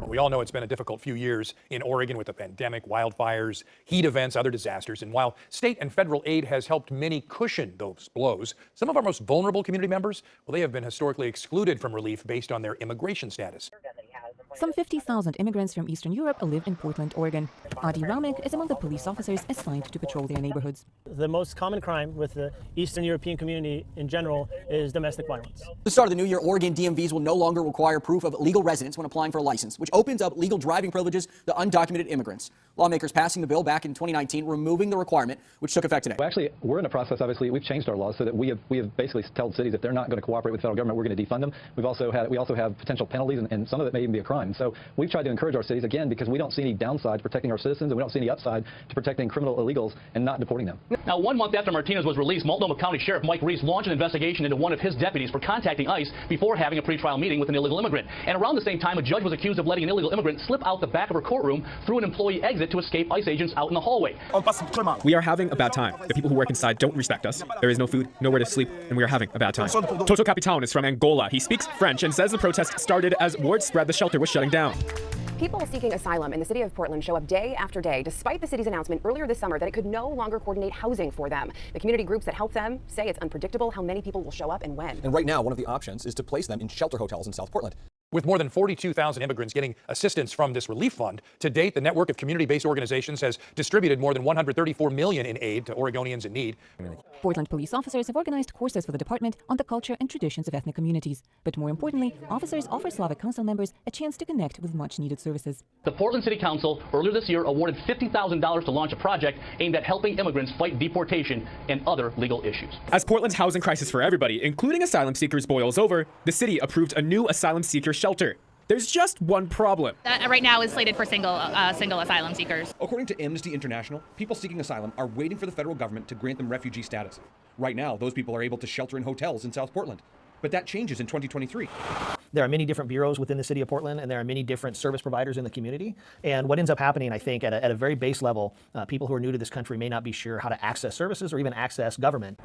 We all know it's been a difficult few years in Oregon with the pandemic, wildfires, heat events, other disasters. And while state and federal aid has helped many cushion those blows, some of our most vulnerable community members, well, they have been historically excluded from relief based on their immigration status. Some 50,000 immigrants from Eastern Europe live in Portland, Oregon. Adi Ramek is among the police officers assigned to patrol their neighborhoods. The most common crime with the Eastern European community in general is domestic violence. At the start of the new year, Oregon DMVs will no longer require proof of legal residence when applying for a license, which opens up legal driving privileges to undocumented immigrants. Lawmakers passing the bill back in 2019, removing the requirement, which took effect today. Well, actually, we're in a process, obviously, we've changed our laws so that we have basically told cities if they're not going to cooperate with the federal government, we're going to defund them. We also have potential penalties, and some of it may even be a crime. So we've tried to encourage our cities, again, because we don't see any downside to protecting our citizens, and we don't see any upside to protecting criminal illegals and not deporting them. Now, 1 month after Martinez was released, Multnomah County Sheriff Mike Reese launched an investigation into one of his deputies for contacting ICE before having a pretrial meeting with an illegal immigrant. And around the same time, a judge was accused of letting an illegal immigrant slip out the back of her courtroom through an employee exit to escape ICE agents out in the hallway. We are having a bad time. The people who work inside don't respect us. There is no food, nowhere to sleep, and we are having a bad time. Toto Capitan is from Angola. He speaks French and says the protest started as word spread the shelter was shutting down. People seeking asylum in the city of Portland show up day after day, despite the city's announcement earlier this summer that it could no longer coordinate housing for them. The community groups that help them say it's unpredictable how many people will show up and when. And right now, one of the options is to place them in shelter hotels in South Portland. With more than 42,000 immigrants getting assistance from this relief fund, to date, the network of community-based organizations has distributed more than $134 million in aid to Oregonians in need. Portland police officers have organized courses for the department on the culture and traditions of ethnic communities. But more importantly, officers offer Slavic Council members a chance to connect with much-needed services. The Portland City Council earlier this year awarded $50,000 to launch a project aimed at helping immigrants fight deportation and other legal issues. As Portland's housing crisis for everybody, including asylum seekers, boils over, the city approved a new asylum seeker shelter. There's just one problem. That right now is slated for single asylum seekers. According to Amnesty International, people seeking asylum are waiting for the federal government to grant them refugee status. Right now, those people are able to shelter in hotels in South Portland. But that changes in 2023. There are many different bureaus within the city of Portland, and there are many different service providers in the community. And what ends up happening, I think, at a very base level, people who are new to this country may not be sure how to access services or even access government.